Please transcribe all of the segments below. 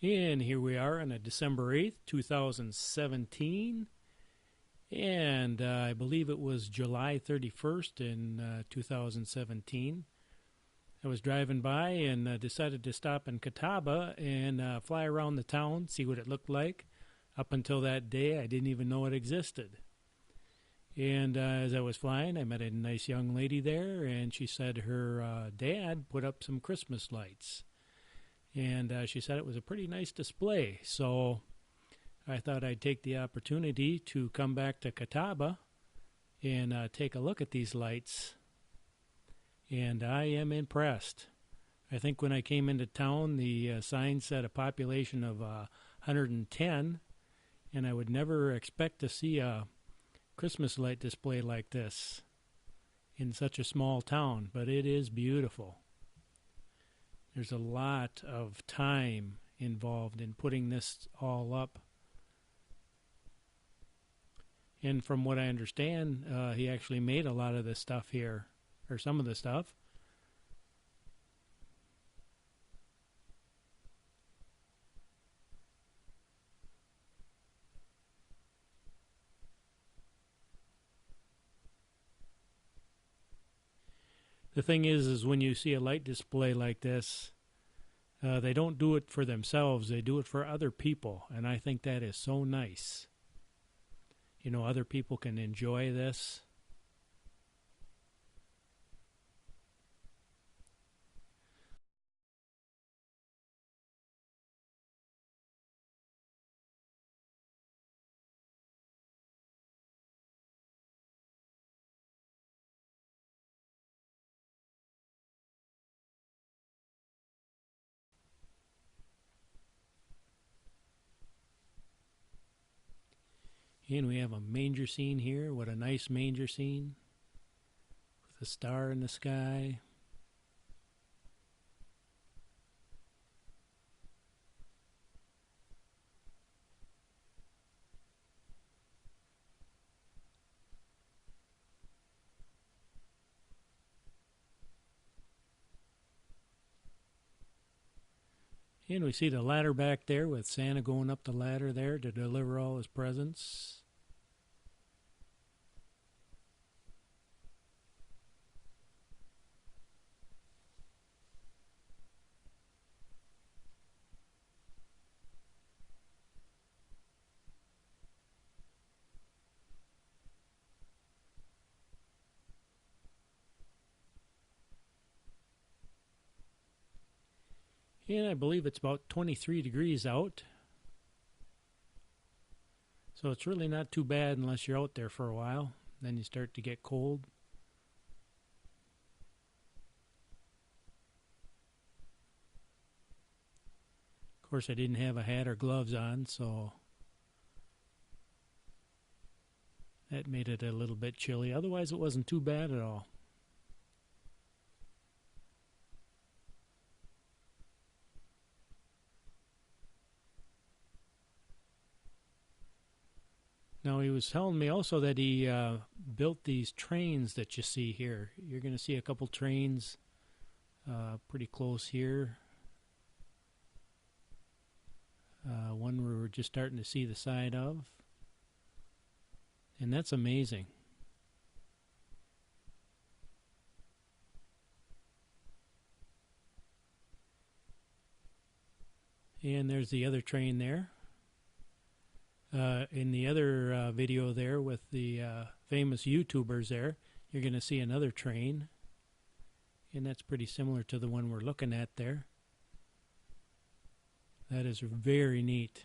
And here we are on a December 8th, 2017. And I believe it was July 31st in 2017. I was driving by and decided to stop in Catawba and fly around the town, see what it looked like. Up until that day, I didn't even know it existed. And as I was flying, I met a nice young lady there, and she said her dad put up some Christmas lights. And she said it was a pretty nice display. So I thought I'd take the opportunity to come back to Catawba and take a look at these lights. And I am impressed. I think when I came into town, the sign said a population of 110, and I would never expect to see a Christmas light display like this in such a small town, but it is beautiful. There's a lot of time involved in putting this all up. And from what I understand, he actually made a lot of this stuff here, or some of the stuff. The thing is when you see a light display like this, they don't do it for themselves, they do it for other people, and I think that is so nice. You know, other people can enjoy this. And we have a manger scene here. What a nice manger scene with a star in the sky. And we see the ladder back there with Santa going up the ladder there to deliver all his presents. And I believe it's about 23 degrees out. So it's really not too bad unless you're out there for a while. Then you start to get cold. Of course, I didn't have a hat or gloves on, so that made it a little bit chilly. Otherwise, it wasn't too bad at all. Now, he was telling me also that he built these trains that you see here. You're going to see a couple trains pretty close here. One we're just starting to see the side of. And that's amazing. And there's the other train there. In the other video there with the famous YouTubers there, you're going to see another train. And that's pretty similar to the one we're looking at there. That is very neat.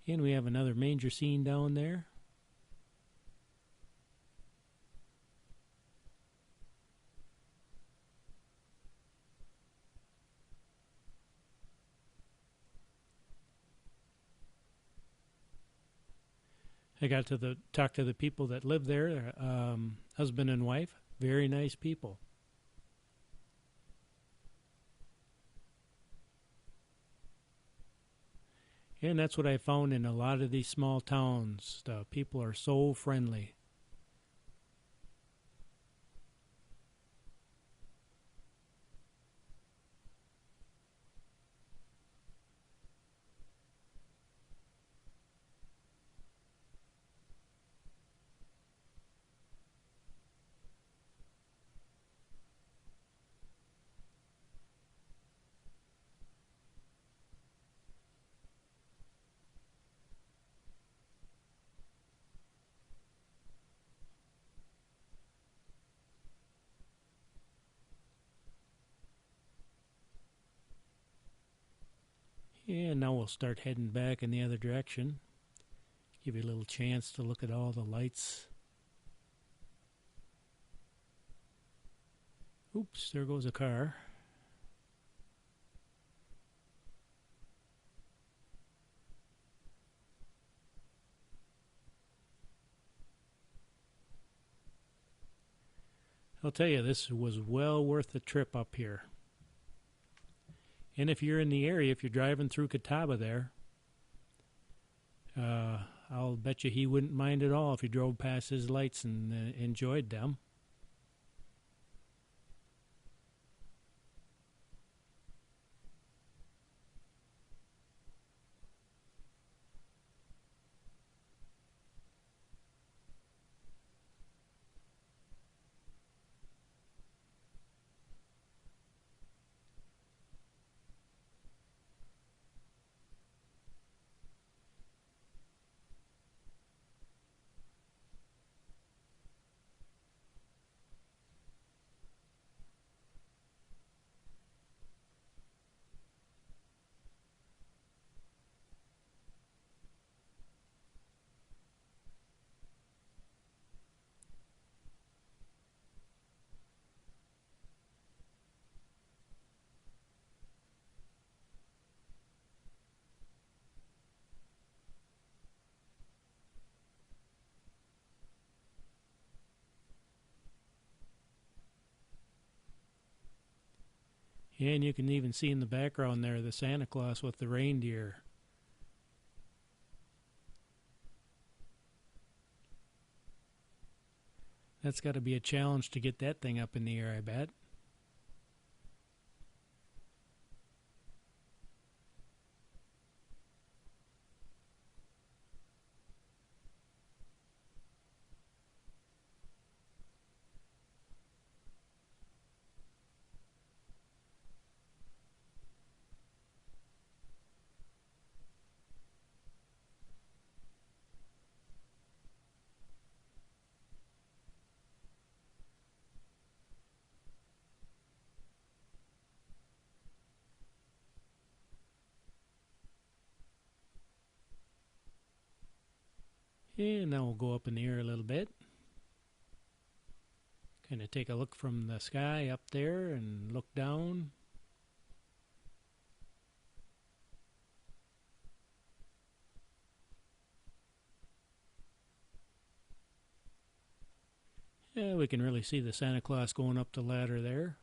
And we have another manger scene down there. I got to talk to the people that live there, husband and wife, very nice people. And that's what I found in a lot of these small towns. The people are so friendly. And now we'll start heading back in the other direction. Give you a little chance to look at all the lights. Oops, there goes a car. I'll tell you, this was well worth the trip up here. And if you're in the area, if you're driving through Catawba there, I'll bet you he wouldn't mind at all if you drove past his lights and enjoyed them. And you can even see in the background there the Santa Claus with the reindeer. That's got to be a challenge to get that thing up in the air, I bet. And now we'll go up in the air a little bit. Kind of take a look from the sky up there and look down. Yeah, we can really see the Santa Claus going up the ladder there.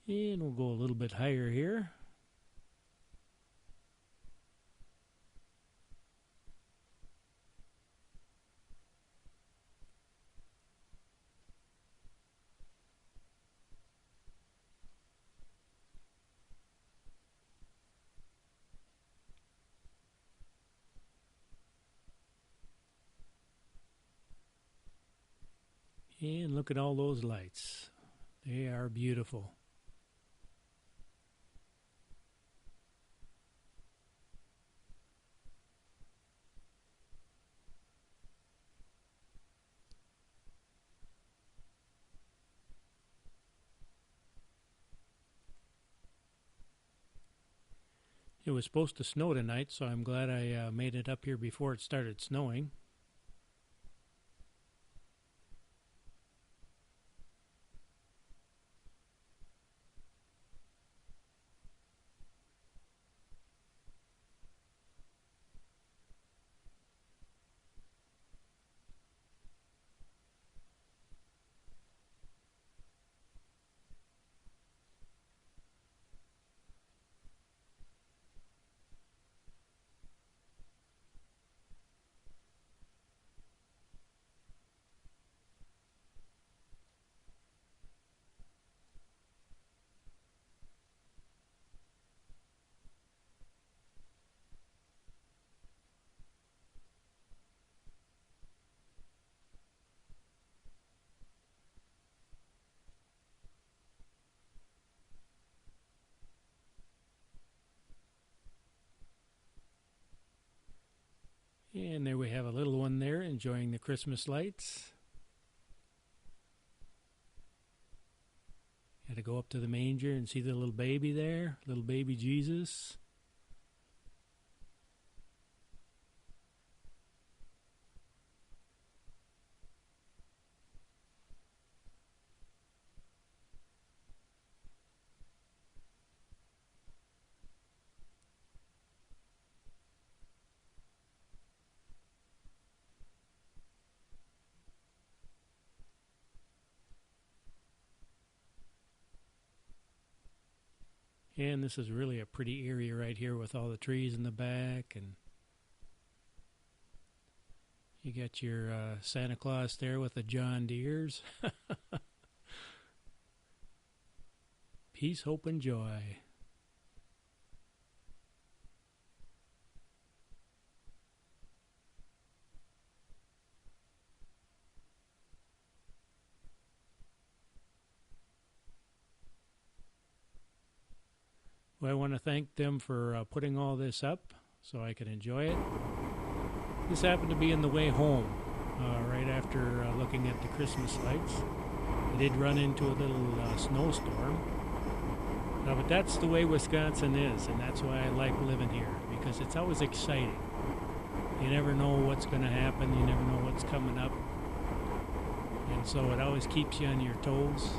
And we'll go a little bit higher here. And look at all those lights. They are beautiful. It was supposed to snow tonight, so I'm glad I made it up here before it started snowing. And there we have a little one there enjoying the Christmas lights. Had to go up to the manger and see the little baby there, little baby Jesus. And this is really a pretty area right here with all the trees in the back, and you got your Santa Claus there with the John Deeres. Peace, hope, and joy. Well, I want to thank them for putting all this up so I could enjoy it. This happened to be on the way home, right after looking at the Christmas lights. I did run into a little snowstorm. But that's the way Wisconsin is, and that's why I like living here, because it's always exciting. You never know what's going to happen, you never know what's coming up, and so it always keeps you on your toes.